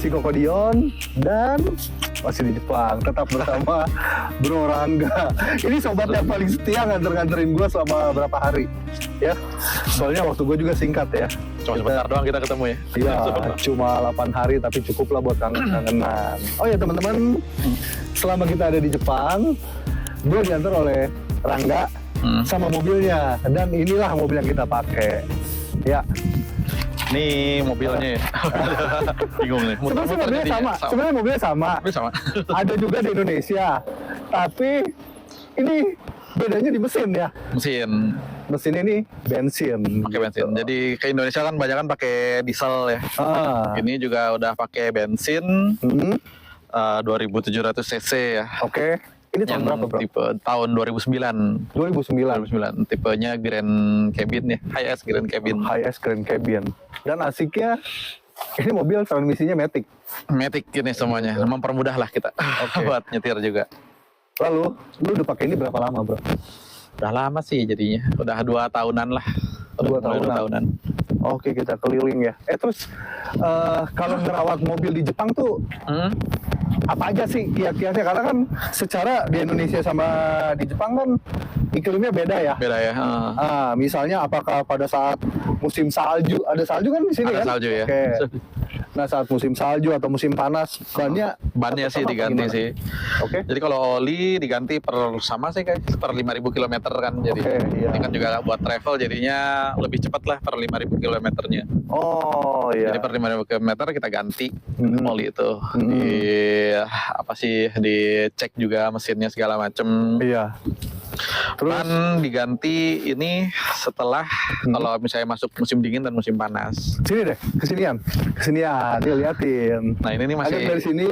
si Kokodion dan masih di Jepang, tetap bersama Bro Rangga. Ini sobat yang paling setia nganter-nganterin gue selama berapa hari ya. Soalnya waktu gue juga singkat ya. Cuma sebentar doang kita ketemu ya. Iya, cuma 8 hari tapi cukup lah buat kangen-kangenan. Oh ya teman-teman, selama kita ada di Jepang, gue diantar oleh Rangga sama mobilnya, dan inilah mobil yang kita pakai. Ya. Nih mobilnya ya. Bingung nih. Sebenarnya mobilnya sama. Ada juga di Indonesia. Tapi ini bedanya di mesin ya. Mesin ini bensin. Pakai bensin. Jadi ke Indonesia kan banyak kan pakai diesel ya. Ini juga udah pakai bensin 2700 cc ya. Oke. Ini tahun berapa, Bro? Tipe tahun 2009. 2009. Tipenya Grand Cabin ya. High-S Grand Cabin. High-S Grand Cabin. Dan asiknya ini mobil transmisinya Matic. Matic ini semuanya. Mempermudah lah kita. Buat nyetir juga. Lalu, lu udah pakai ini berapa lama, Bro? Udah lama sih jadinya. Udah 2 tahunan lah. 2 tahunan. Oke, kita keliling ya. Terus kalau ngerawat mobil di Jepang tuh apa aja sih kiat-kiatnya? Karena kan secara di Indonesia sama di Jepang kan iklimnya beda ya. Beda ya. Misalnya apakah pada saat musim salju, ada salju kan di sini kan? Ada salju ya. Oke. Nah saat musim salju atau musim panas, bannya sih diganti gimana? sih. Oke. Jadi kalau oli diganti per per 5.000 km kan. Jadi iya. ini kan juga buat travel jadinya lebih cepat lah per 5.000 km-nya. Oh iya. Jadi per 5.000 km kita ganti oli itu. Dicek juga mesinnya segala macem. Iya. Terus diganti ini setelah kalau misalnya masuk musim dingin dan musim panas. Sini deh, kesinian, dia liatin. Nah ini masih dari sini.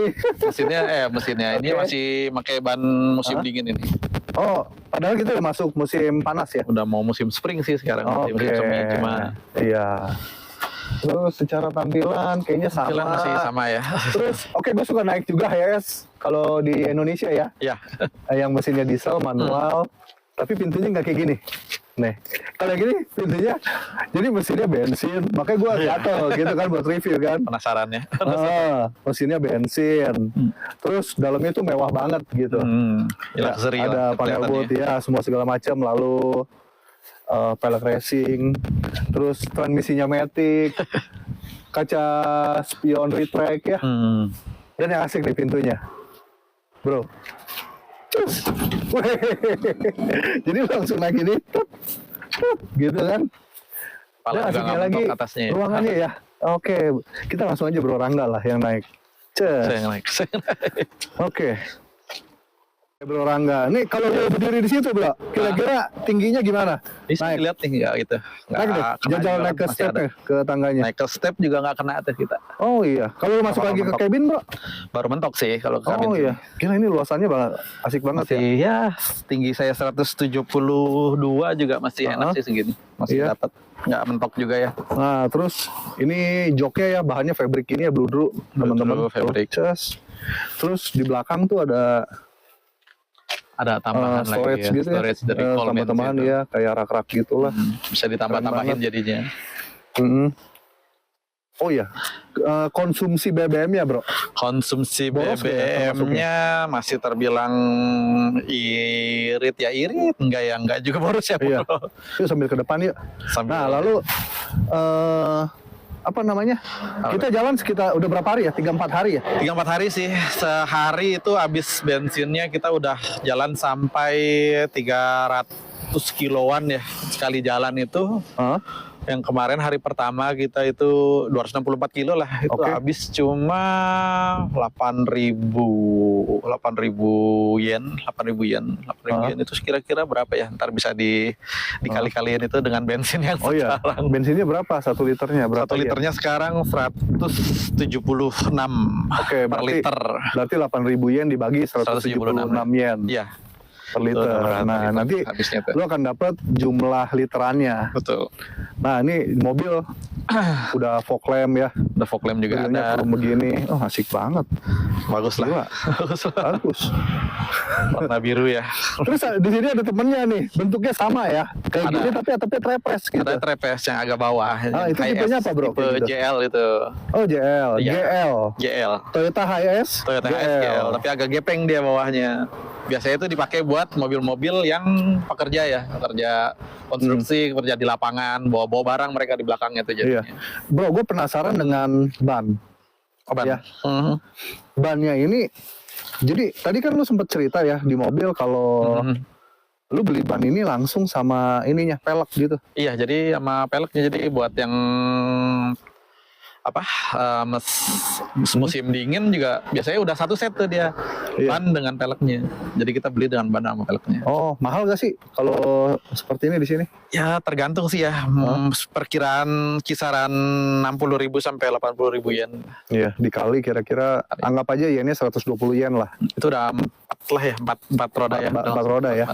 mesinnya ini masih pakai ban musim dingin ini. Oh, padahal kita udah masuk musim panas ya? Udah mau musim spring sih sekarang. Musim semi cuma. Iya. Terus secara tampilan kayaknya sama. Tampilan masih sama ya. Terus gue suka naik juga HS kalau di Indonesia ya. Iya. Yang mesinnya diesel manual, tapi pintunya nggak kayak gini. Nih, kalau gini pintunya, jadi mesinnya bensin. Makanya gue gatel gitu kan buat review kan. Penasaran ya. Mesinnya bensin. Terus dalamnya tuh mewah banget gitu. Ada panel boot ya, semua segala macam. Lalu pelek racing, terus transmisinya Matic, kaca spion retract ya, dan yang asik di pintunya, Bro. Jadi langsung naik ini, gitu kan? Dan asiknya lagi atasnya. Ruangannya ya. Oke, kita langsung aja Bro Rangga lah yang naik. Saya naik. Oke. Bro Rangga, nih kalau lu berdiri di situ Bro, kira-kira tingginya gimana? Bisa dilihat nih ya gitu. Jalan naik ke step ke tangganya. Naik ke step juga nggak kena tuh kita. Oh iya, kalau lu masuk lagi ke cabin Bro? Baru mentok sih kalau ke cabin. Oh iya, gila ini luasannya asik banget ya. Tinggi saya 172 juga masih enak sih segini. Masih dapat, nggak mentok juga ya. Nah terus ini joknya ya bahannya fabric ini ya Bludru teman-teman. Fabric. Terus di belakang tuh ada tambahan storage lagi ya, gitu storage dari tambahan ya, kayak rak-rak gitulah. Bisa ditambah-tambahin jadinya. Oh iya, konsumsi BBM-nya Bro? Konsumsi BBM-nya masih terbilang irit, enggak juga boros ya Bro. Iya. Yuk sambil ke depan yuk. Nah lalu apa namanya? Kita jalan sekitar udah berapa hari ya? 3-4 hari ya? 3-4 hari sih. Sehari itu habis bensinnya kita udah jalan sampai 300 kiloan ya sekali jalan itu. Yang kemarin hari pertama kita itu 264 kilo lah. Itu habis cuma 8.000 yen itu kira-kira berapa ya? Ntar bisa dikali-kaliin itu dengan bensin yang sekarang. Bensinnya berapa? 1 liternya berapa? 1 liternya sekarang 176 per liter. Berarti 8.000 yen dibagi 176 yen. Iya. Per liter. Nah, nanti lu akan dapat jumlah literannya. Betul. Nah, ini mobil Udah fog lamp ya. Udah fog lamp juga ada. Begini, oh asik banget. Bagus lah. Bagus. Warna biru ya. Terus di sini ada temennya nih, bentuknya sama ya, kayak gini tapi atapnya trapez gitu. Ada trapez yang agak bawah. Itu tipenya apa bro? Tipe gitu. JL itu. Oh JL, ya. GL. Toyota HS. Toyota HS GL, tapi agak gepeng dia bawahnya. Biasanya itu dipakai buat mobil-mobil yang pekerja ya, pekerja konstruksi, kerja di lapangan, bawa-bawa barang mereka di belakangnya itu jadinya. Iya. Bro, gue penasaran dengan ban. Ban. Ya. Bannya ini, jadi tadi kan lu sempat cerita ya di mobil kalau lu beli ban ini langsung sama ininya pelek gitu. Iya, jadi sama peleknya, jadi buat yang musim dingin juga biasanya udah satu set tuh dia, ban dengan peleknya. Jadi kita beli dengan ban sama peleknya. Oh, mahal gak sih kalau seperti ini di sini? Ya tergantung sih ya, perkiraan kisaran 60.000 sampai 80.000 yen. Iya, dikali kira-kira anggap aja yennya 120 yen lah. Itu udah 4 lah ya, 4 roda ya. 4 roda ya.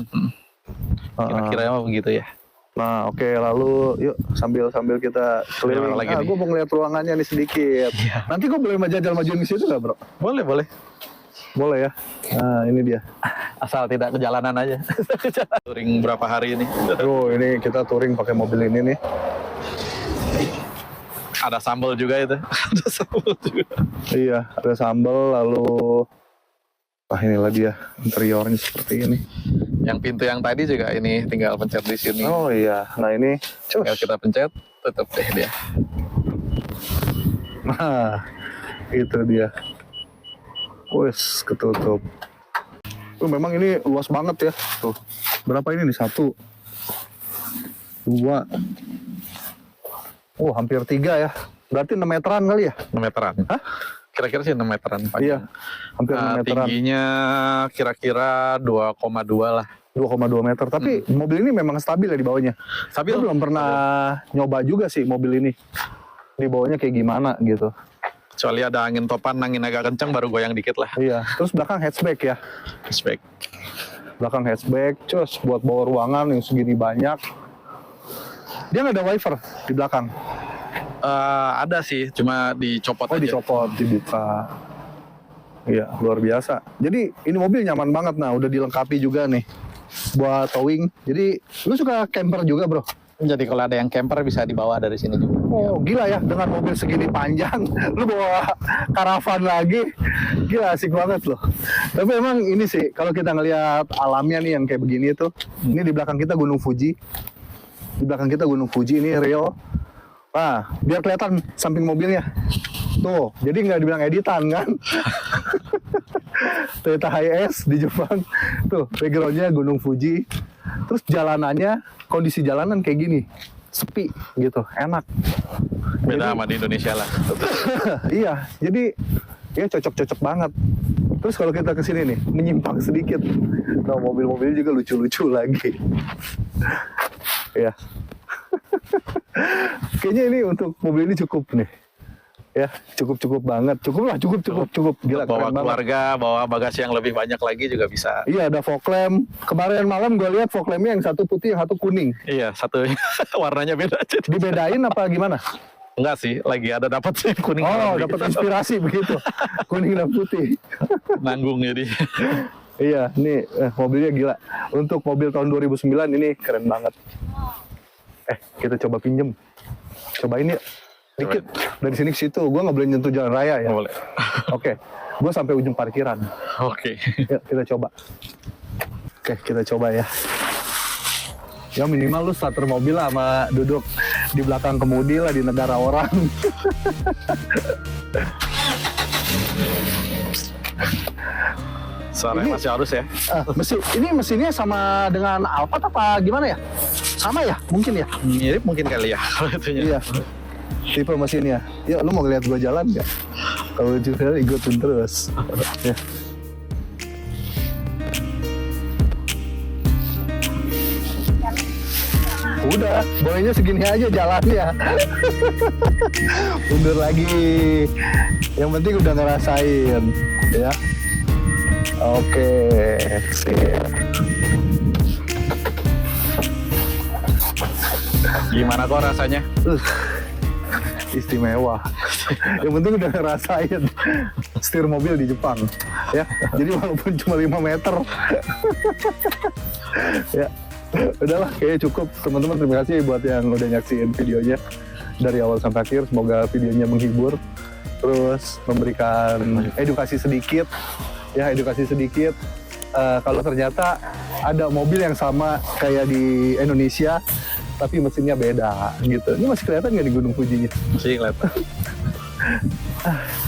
Kira-kira begitu ya. Nah, oke, lalu yuk sambil kita keliling. Gue mau ngeliat ruangannya nih sedikit. Iya. Nanti gue boleh majuin ke situ nggak, bro? Boleh. Boleh ya. Nah, ini dia. Asal tidak kejalanan aja. Touring berapa hari ini? Oh, ini kita touring pakai mobil ini nih. Ada sambal juga itu. Ada sambal juga. Iya, ada sambal, lalu inilah dia interiornya seperti ini. Yang pintu yang tadi juga ini tinggal pencet di sini. Oh iya, nah ini tinggal kita pencet, tutup deh dia. Nah, itu dia. Wes, ketutup. Memang ini luas banget ya. Tuh, berapa ini nih? 1, 2. Oh, hampir 3 ya. Berarti 6 meteran kali ya? 6 meteran. Hah? Kira-kira sih 6 meteran. Iya, hampir 6 meteran. Tingginya kira-kira 2,2 lah. 2,2 meter. Tapi mobil ini memang stabil ya di bawahnya. Stabil. Gue belum pernah nyoba juga sih mobil ini. Di bawahnya kayak gimana gitu. Kecuali ada angin topan, angin agak kencang baru goyang dikit lah. Iya, terus belakang hatchback ya. Hatchback. Belakang hatchback, terus buat bawa ruangan yang segini banyak. Dia nggak ada wiper di belakang. Ada sih, cuma dicopot aja. Dicopot, dibuka. Iya, luar biasa. Jadi ini mobil nyaman banget. Nah, udah dilengkapi juga nih buat towing. Jadi lu suka camper juga, bro? Jadi kalau ada yang camper bisa dibawa dari sini juga. Oh, gila ya, dengan mobil segini panjang lu bawa karavan lagi. Gila, asik banget loh. Tapi emang ini sih, kalau kita ngelihat alamnya nih yang kayak begini tuh. Ini di belakang kita Gunung Fuji. Di belakang kita Gunung Fuji, ini real. Nah, biar kelihatan samping mobilnya. Tuh, jadi nggak dibilang editan kan? Toyota HS di Jepang. Tuh, backgroundnya Gunung Fuji. Terus jalanannya, kondisi jalanan kayak gini. Sepi gitu, enak. Beda sama di Indonesia lah. Iya, jadi ya cocok-cocok banget. Terus kalau kita kesini nih, menyimpang sedikit. Nah, mobil-mobil juga lucu-lucu lagi. Ya. Kayaknya ini untuk mobil ini cukup nih. Ya, cukup banget. Cukup. Gila, bawa keren keluarga, banget. bawa bagasi yang lebih banyak lagi juga bisa. Iya, ada fog lamp. Kemarin malam gue lihat fog lampnya yang satu putih, yang satu kuning. Iya, satu warnanya beda aja. Dibedain apa gimana? Enggak sih, lagi ada dapat kuning. Oh, dapat inspirasi begitu. Kuning dan putih. Nanggung jadi. Iya, nih mobilnya gila. Untuk mobil tahun 2009 ini keren banget. Kita coba pinjem. Cobain yuk. Dikit. Dari sini ke situ. Gue nggak boleh nyentuh jalan raya ya. Boleh. Oke. Gue sampai ujung parkiran. Oke. Yuk, kita coba. Oke, kita coba ya. Ya minimal lu starter mobil lah sama duduk di belakang kemudi lah di negara orang. Suaranya masih halus ya. Ini mesinnya sama dengan Alphard apa gimana ya? Sama ya? Mungkin ya? Mirip mungkin kali ya kalau itunya. Iya. Tipe mesinnya. Yuk, lu mau ngeliat gua jalan nggak? Kalau juga ikutin terus. Ya. Udah, bolehnya segini aja jalannya. Mundur lagi. Yang penting udah ngerasain, ya. Oke, sip. Gimana kok rasanya? istimewa. Yang penting udah ngerasain setir mobil di Jepang, ya. Jadi walaupun cuma 5 meter, ya udahlah, kayaknya cukup. Teman-teman, terima kasih buat yang udah nyaksiin videonya dari awal sampai akhir. Semoga videonya menghibur, terus memberikan edukasi sedikit, ya, edukasi sedikit. Kalau ternyata ada mobil yang sama kayak di Indonesia, tapi mesinnya beda gitu. Ini masih kelihatan nggak di Gunung Fujinya? Masih kelihatan.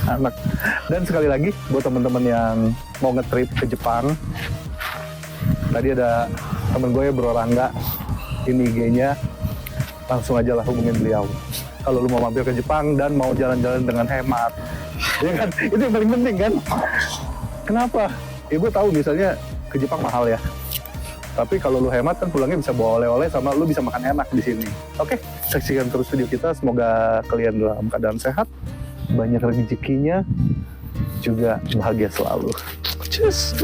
Anak. Dan sekali lagi buat teman-teman yang mau nge-trip ke Jepang, tadi ada temen gue, Bro Rangga, ini IG-nya, langsung aja lah hubungin beliau. Kalau lu mau mampir ke Jepang dan mau jalan-jalan dengan hemat, ya kan? Itu yang paling penting kan? Kenapa? Ya gue tahu misalnya ke Jepang mahal ya. Tapi kalau lu hemat kan pulangnya bisa bawa oleh-oleh sama lu bisa makan enak di sini. Oke, saksikan terus video kita. Semoga kalian dalam keadaan sehat, banyak rezekinya, juga bahagia selalu. Cus.